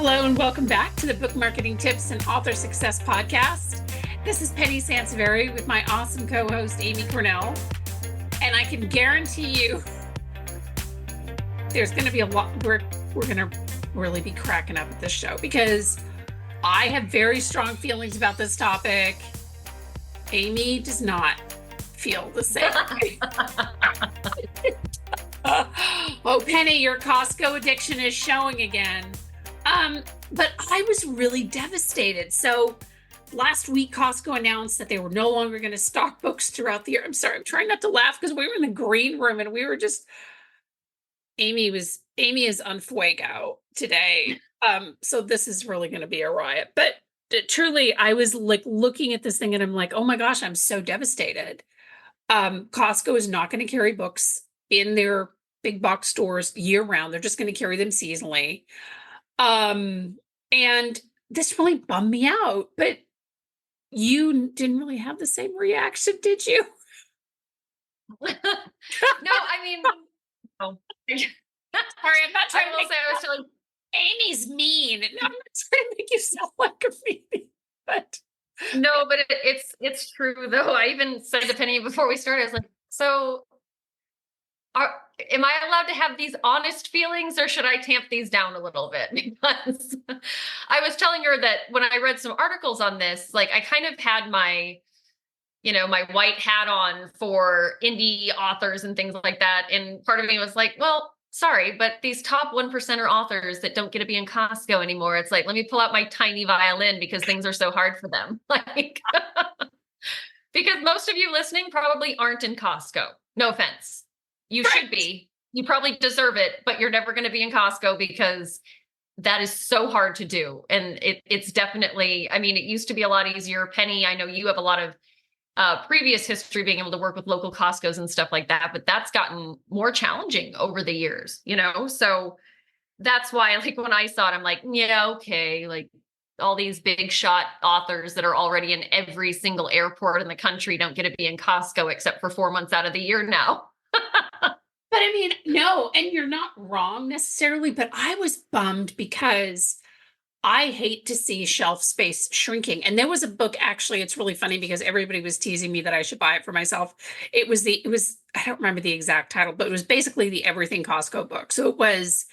Hello and welcome back to the Book Marketing Tips and Author Success Podcast. This is Penny Sanseveri with my awesome co-host, Amy Cornell. And I can guarantee you there's going to be a lot, we're going to really be cracking up at this show because I have very strong feelings about this topic. Amy does not feel the same way. Oh, Penny, your Costco addiction is showing again. But I was really devastated. So last week, Costco announced that they were no longer going to stock books throughout the year. I'm sorry, I'm trying not to laugh because we were in the green room and we were just, Amy is on fuego today. So this is really going to be a riot. But truly, I was like looking at this thing and I'm like, oh my gosh, I'm so devastated. Costco is not going to carry books in their big box stores year round. They're just going to carry them seasonally. And this really bummed me out, but you didn't really have the same reaction, did you? No, I mean, no. Sorry, I'm not trying I will say I was telling Amy's mean. I'm not trying to make you sound like a meanie, but no, but it's true though. I even said to Penny before we started, I was like, so am I allowed to have these honest feelings or should I tamp these down a little bit? Because I was telling her that when I read some articles on this, like I kind of had my white hat on for indie authors and things like that. And part of me was like, well, sorry, but these top 1%er authors that don't get to be in Costco anymore, it's like, let me pull out my tiny violin because things are so hard for them. Like, because most of you listening probably aren't in Costco. No offense. You should be. You probably deserve it, but you're never going to be in Costco because that is so hard to do. And it's definitely, I mean, it used to be a lot easier. Penny, I know you have a lot of previous history being able to work with local Costcos and stuff like that, but that's gotten more challenging over the years, So that's why, like, when I saw it, I'm like, yeah, okay. Like all these big shot authors that are already in every single airport in the country don't get to be in Costco except for 4 months out of the year now. But I mean, no, and you're not wrong necessarily, but I was bummed because I hate to see shelf space shrinking. And there was a book, actually, it's really funny because everybody was teasing me that I should buy it for myself. It was, I don't remember the exact title, but it was basically the Everything Costco book. So it was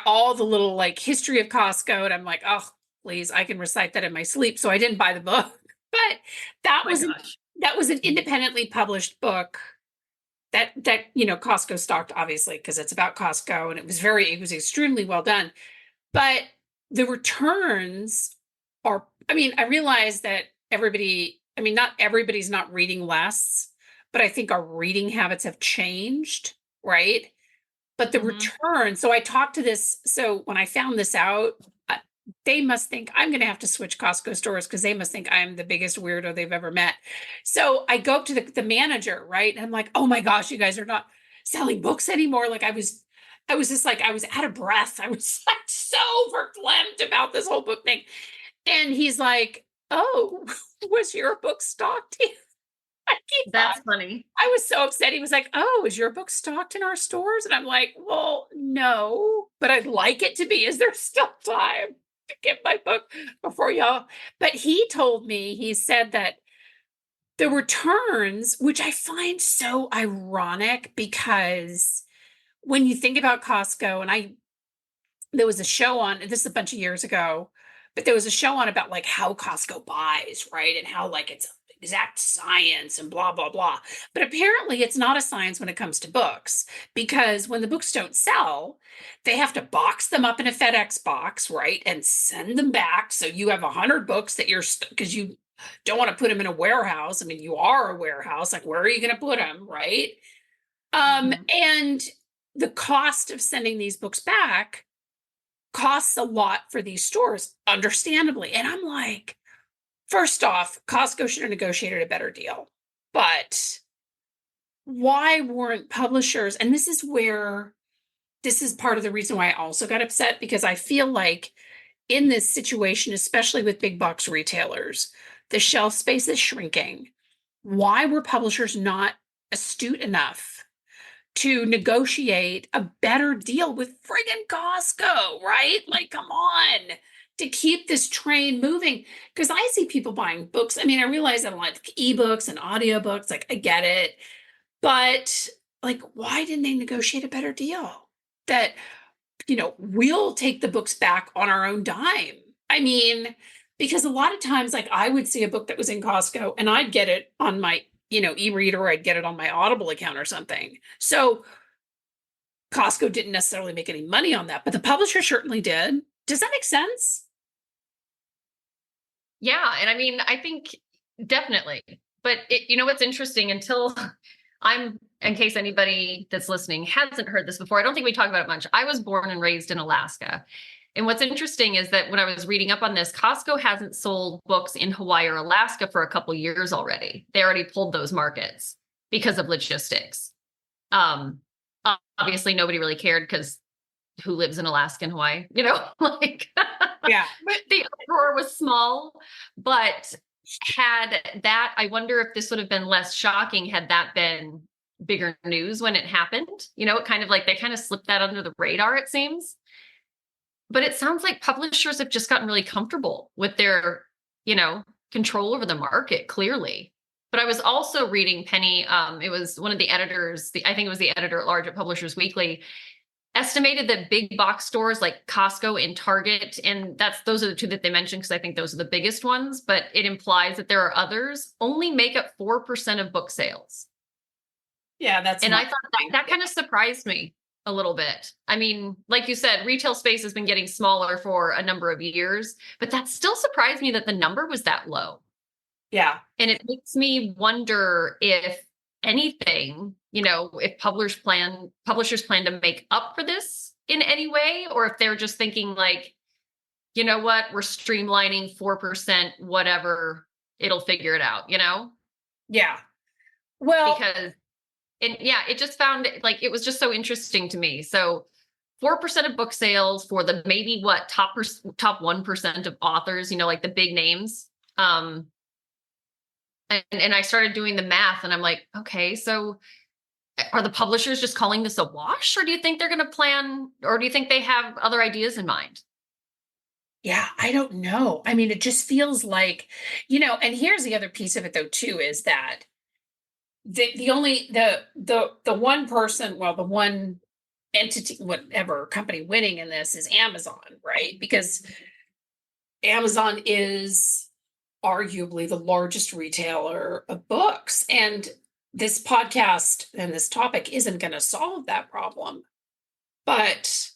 all the little like history of Costco. And I'm like, oh, please, I can recite that in my sleep. So I didn't buy the book, but that was an independently published book that Costco stocked, obviously, because it's about Costco, and it was extremely well done. But the returns are, I mean, I realize that not everybody's not reading less, but I think our reading habits have changed, right? But the return, so I talked to this, so when I found this out, they must think I'm going to have to switch Costco stores because they must think I'm the biggest weirdo they've ever met. So I go up to the manager, right? And I'm like, oh my gosh, you guys are not selling books anymore. Like I was just like, I was out of breath. I was like so verklempt about this whole book thing. And he's like, oh, was your book stocked here? That's funny. I was so upset. He was like, oh, is your book stocked in our stores? And I'm like, well, no, but I'd like it to be. Is there still time to get my book before y'all? But he said that the returns, which I find so ironic because when you think about Costco, and there was a show on, this is a bunch of years ago, but there was a show on about like how Costco buys, right? And how like it's exact science and blah, blah, blah. But apparently it's not a science when it comes to books, because when the books don't sell, they have to box them up in a FedEx box, right? And send them back. So you have 100 books that because you don't want to put them in a warehouse. I mean, you are a warehouse. Like, where are you going to put them, right? And the cost of sending these books back costs a lot for these stores, understandably. And I'm like, first off, Costco should have negotiated a better deal. But why weren't publishers, and this is part of the reason why I also got upset, because I feel like in this situation, especially with big box retailers, the shelf space is shrinking. Why were publishers not astute enough to negotiate a better deal with friggin' Costco, right? Like, come on, to keep this train moving. Because I see people buying books. I mean, I realize that a lot of ebooks and audiobooks, like, I get it. But, like, why didn't they negotiate a better deal? That, we'll take the books back on our own dime. I mean, because a lot of times, like, I would see a book that was in Costco and I'd get it on my, e-reader, or I'd get it on my Audible account or something. So Costco didn't necessarily make any money on that, but the publisher certainly did. Does that make sense? Yeah, and I mean, I think definitely. But what's interesting until in case anybody that's listening hasn't heard this before, I don't think we talk about it much. I was born and raised in Alaska. And what's interesting is that when I was reading up on this, Costco hasn't sold books in Hawaii or Alaska for a couple years already. They already pulled those markets because of logistics. Obviously nobody really cared because who lives in Alaska and Hawaii, like Yeah. the uproar was small, but I wonder if this would have been less shocking had that been bigger news when it happened. It kind of like they kind of slipped that under the radar, it seems. But it sounds like publishers have just gotten really comfortable with their, control over the market, clearly. But I was also reading Penny. It was one of the editors, I think it was the editor at large at Publishers Weekly, estimated that big box stores like Costco and Target, and those are the two that they mentioned because I think those are the biggest ones, but it implies that there are others, only make up 4% of book sales. Yeah, and I thought that kind of surprised me a little bit. I mean, like you said, retail space has been getting smaller for a number of years, but that still surprised me that the number was that low. Yeah. And it makes me wonder if anything, if publishers plan to make up for this in any way, or if they're just thinking like, you know what, we're streamlining 4%, whatever, it'll figure it out, Yeah. Well, because it just found like, it was just so interesting to me. So 4% of book sales for the maybe top 1% of authors, like the big names. And I started doing the math and I'm like, okay, so are the publishers just calling this a wash, or do you think they're going to plan, or do you think they have other ideas in mind? yeah, I don't know. I mean, it just feels like, and here's the other piece of it though, too, is that the one person, well, the one entity, whatever company winning in this is Amazon, right? Because Amazon is arguably the largest retailer of books. And this podcast and this topic isn't going to solve that problem. But,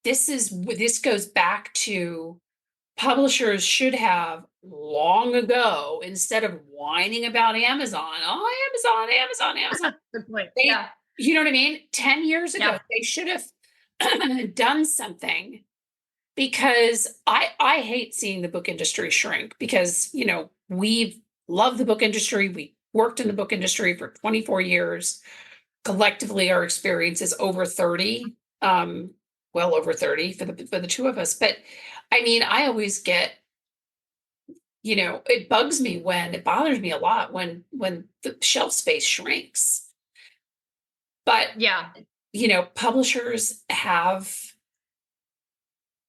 this goes back to publishers should have long ago, instead of whining about Amazon, Amazon. Good point. They, Yeah. You know what I mean? 10 years ago, Yeah. they should have done something, because I hate seeing the book industry shrink, because, we've loved the book industry. We worked in the book industry for 24 years. Collectively, our experience is over 30, well over 30 for the two of us. But I mean, I always get, it bothers me a lot when the shelf space shrinks. But Yeah. Publishers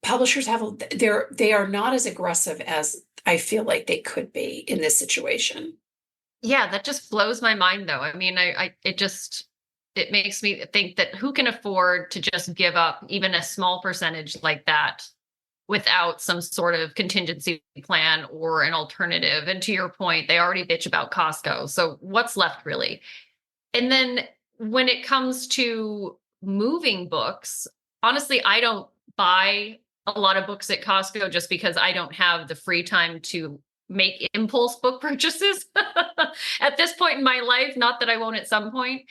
they are not as aggressive as I feel like they could be in this situation. Yeah. That just blows my mind though. I mean, it makes me think that who can afford to just give up even a small percentage like that without some sort of contingency plan or an alternative. And to your point, they already bitch about Costco. So what's left really? And then when it comes to moving books, honestly, I don't buy a lot of books at Costco just because I don't have the free time to make impulse book purchases at this point in my life. Not that I won't at some point,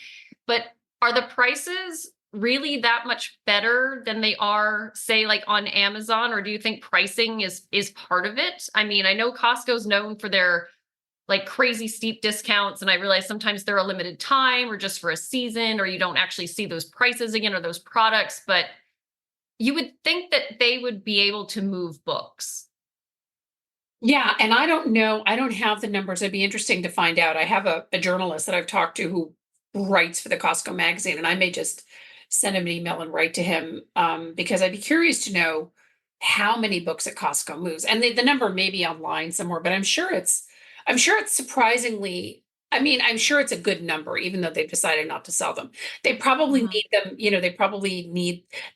but are the prices really that much better than they are, say, like on Amazon? Or do you think pricing is part of it? I mean, I know Costco's known for their like crazy steep discounts, and I realize sometimes they're a limited time or just for a season, or you don't actually see those prices again or those products, but you would think that they would be able to move books. Yeah, and I don't know. I don't have the numbers. It'd be interesting to find out. I have a journalist that I've talked to who writes for the Costco magazine, and I may just send him an email and write to him, because I'd be curious to know how many books at Costco moves. And the number may be online somewhere, but I'm sure it's surprisingly, I mean, I'm sure it's a good number, even though they've decided not to sell them. They probably Mhm. need them,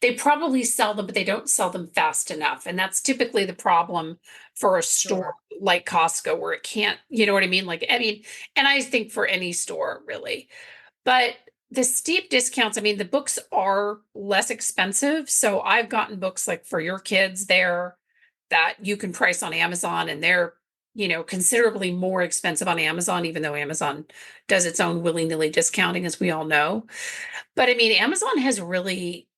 they probably sell them, but they don't sell them fast enough. And that's typically the problem for a store Sure. like Costco, where it can't, you know what I mean? Like, I mean, and I think for any store really. But the steep discounts, I mean, the books are less expensive. So I've gotten books like for your kids there that you can price on Amazon, and they're, considerably more expensive on Amazon, even though Amazon does its own willy-nilly discounting, as we all know. But I mean, Amazon has really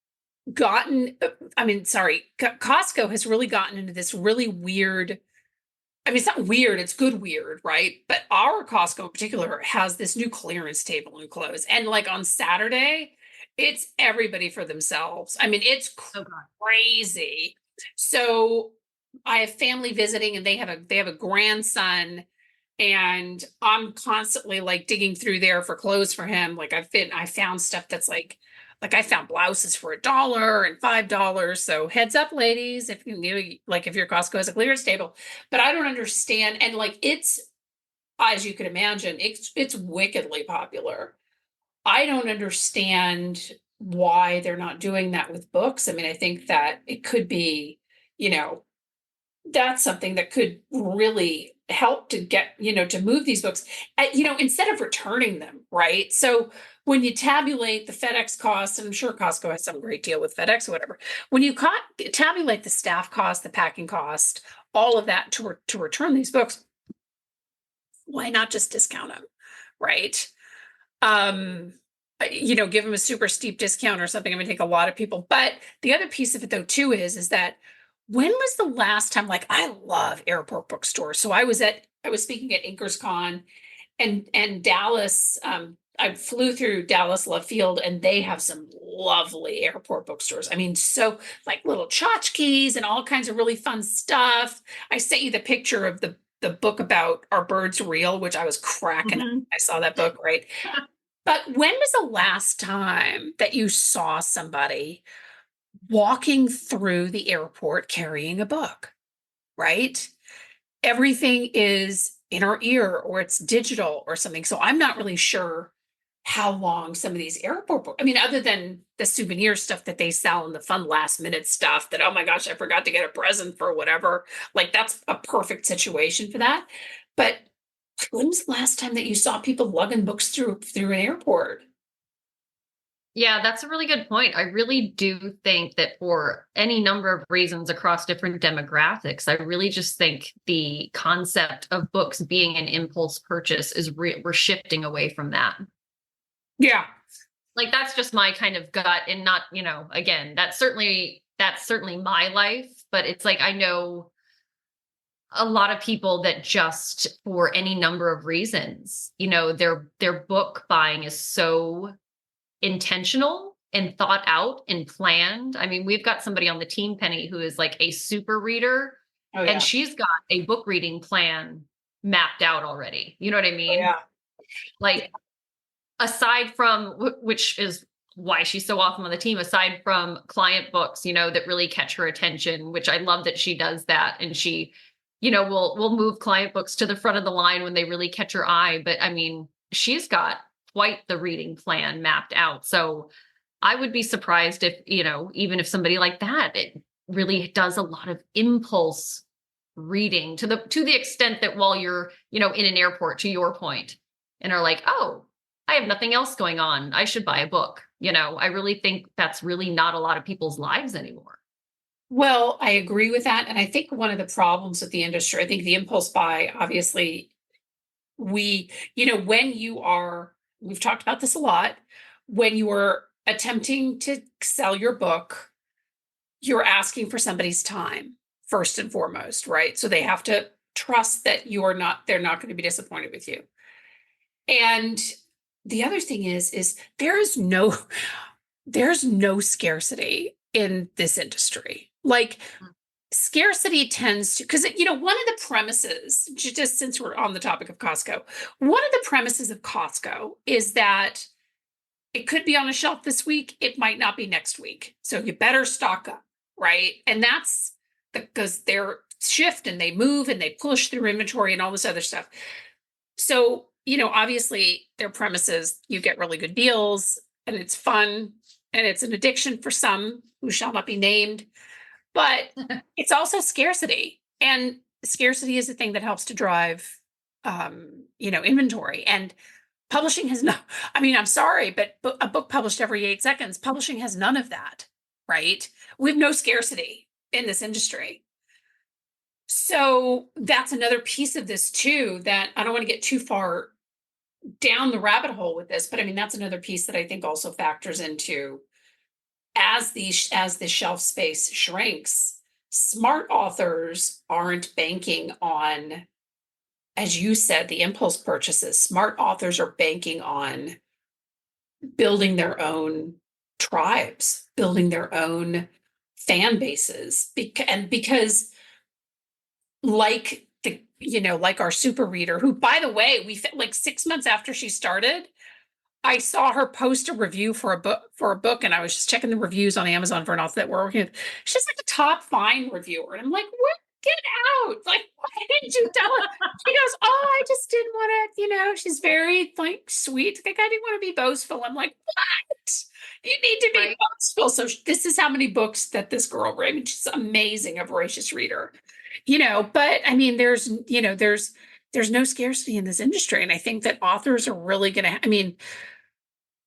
gotten, I mean, sorry, Costco has really gotten into this really weird, I mean, it's not weird, it's good weird, right? But our Costco in particular has this new clearance table in clothes. And like on Saturday, it's everybody for themselves. I mean, it's Oh God. crazy. So I have family visiting, and they have a grandson, and I'm constantly like digging through there for clothes for him. Like I found stuff that's like I found blouses for $1 and $5. So heads up, ladies, if like if your Costco has a clearance table. But I don't understand, and like it's, as you can imagine, it's wickedly popular. I don't understand why they're not doing that with books. I mean, I think that it could be, you know, that's something that could really help to get, to move these books, instead of returning them, right? So when you tabulate the FedEx costs, and I'm sure Costco has some great deal with FedEx or whatever, when you tabulate the staff cost, the packing cost, all of that to return these books, why not just discount them, right? um Give them a super steep discount or something. I'm gonna take a lot of people. But the other piece of it though too is that, when was the last time, like, I love airport bookstores. So I was speaking at InkersCon, and Dallas, I flew through Dallas Love Field, and they have some lovely airport bookstores. I mean, so like little tchotchkes and all kinds of really fun stuff. I sent you the picture of the book about Are Birds Real, which I was cracking up. Mhm. I saw that book, right? But when was the last time that you saw somebody walking through the airport carrying a book, right? Everything is in our ear, or it's digital or something. So I'm not really sure how long some of these airport books, I mean, other than the souvenir stuff that they sell and the fun last minute stuff that, oh my gosh, I forgot to get a present for whatever. Like that's a perfect situation for that. But when was the last time that you saw people lugging books through an airport? Yeah, that's a really good point. I really do think that for any number of reasons across different demographics, I really just think the concept of books being an impulse purchase is we're shifting away from that. Yeah. Like that's just my kind of gut, and not, again, that's certainly my life, but it's like I know a lot of people that just for any number of reasons, their book buying is so intentional and thought out and planned. I mean, we've got somebody on the team, Penny, who is like a super reader, Oh and yeah. she's got a book reading plan mapped out already. You know what I Oh mean? yeah. Like, aside from which is why she's so awesome on the team, aside from client books, that really catch her attention, which I love that she does that. And she, will move client books to the front of the line when they really catch her eye. But I mean, she's got quite the reading plan mapped out. So I would be surprised if, even if somebody like that, it really does a lot of impulse reading to the extent that while you're, in an airport, to your point, and are like, oh, I have nothing else going on, I should buy a book. I really think that's really not a lot of people's lives anymore. Well, I agree with that. And I think one of the problems with the industry, I think the impulse buy, obviously, when we've talked about this a lot, when you are attempting to sell your book, you're asking for somebody's time first and foremost, right? So they have to trust that they're not going to be disappointed with you. And the other thing is there's no scarcity in this industry. Like, scarcity tends to, because one of the premises, just since we're on the topic of Costco, one of the premises of Costco is that it could be on a shelf this week. It might not be next week. So you better stock up, right? And that's because they're shift and they move and they push through inventory and all this other stuff. So, obviously their premises, you get really good deals and it's fun and it's an addiction for some who shall not be named, but it's also scarcity. And scarcity is a thing that helps to drive, inventory. And publishing has no, I mean, I'm sorry, but a book published every 8 seconds, publishing has none of that, right? We have no scarcity in this industry. So that's another piece of this too, that I don't want to get too far down the rabbit hole with this, but I mean, that's another piece that I think also factors into as the shelf space shrinks, smart authors aren't banking on, as you said, the impulse purchases. Smart authors are banking on building their own tribes, building their own fan bases, because like like our super reader, who, by the way, like 6 months after she started, I saw her post a review for a book, and I was just checking the reviews on Amazon for an author that we're working with. She's like a top Vine reviewer, and I'm like, what? Get out! Like, why didn't you tell her? She goes, oh, I just didn't want to. She's very like sweet. Like, I didn't want to be boastful. I'm like, what? You need to be boastful. So this is how many books that this girl read. I mean, she's amazing, a voracious reader. But I mean, there's no scarcity in this industry, and I think that authors are really going to. I mean,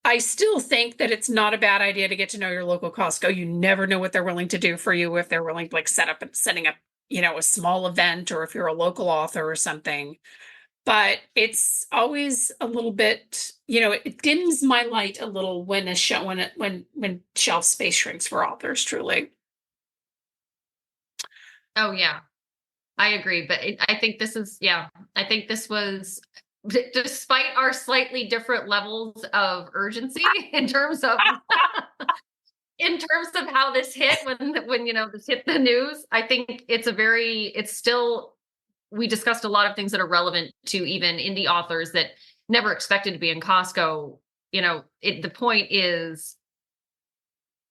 I still think that it's not a bad idea to get to know your local Costco. You never know what they're willing to do for you, if they're willing to like setting up, a small event, or if you're a local author or something. But it's always a little bit, it dims my light a little when shelf space shrinks for authors, truly. Oh yeah, I agree. But I think this is, I think this was, despite our slightly different levels of urgency in terms of how this hit, when this hit the news, I think it's still, we discussed a lot of things that are relevant to even indie authors that never expected to be in Costco. The point is,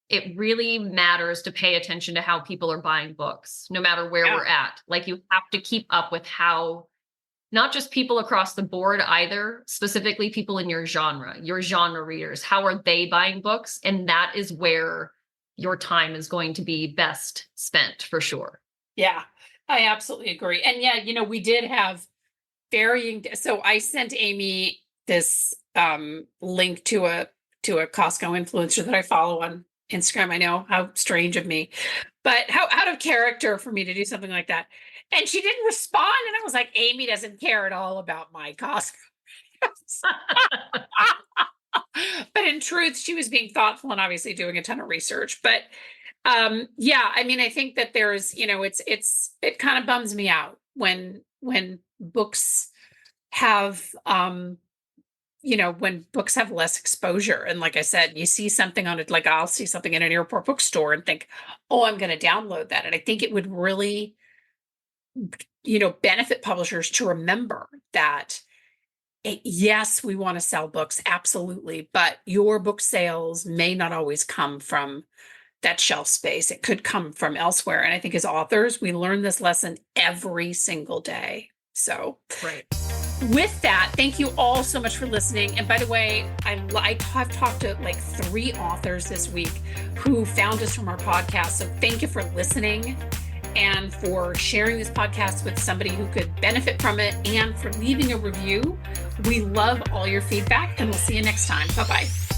it really matters to pay attention to how people are buying books, no matter where we're at. Like, you have to keep up with how, not just people across the board either, specifically people in your genre readers, how are they buying books? And that is where your time is going to be best spent, for sure. Yeah, I absolutely agree. And yeah, we did have varying. So I sent Amy this link to a Costco influencer that I follow on Instagram. I know, how strange of me, but how out of character for me to do something like that. And she didn't respond. And I was like, Amy doesn't care at all about my Costco. But in truth, she was being thoughtful and obviously doing a ton of research. But yeah, I mean, I think that there's, it kind of bums me out when books have, when books have less exposure. And like I said, you see something on it, like I'll see something in an airport bookstore and think, oh, I'm going to download that. And I think it would really, benefit publishers to remember that, yes, we want to sell books, absolutely, but your book sales may not always come from that shelf space. It could come from elsewhere. And I think as authors, we learn this lesson every single day. So right. With that, thank you all so much for listening. And by the way, I've talked to like 3 authors this week who found us from our podcast. So thank you for listening and for sharing this podcast with somebody who could benefit from it, and for leaving a review. We love all your feedback, and we'll see you next time. Bye-bye.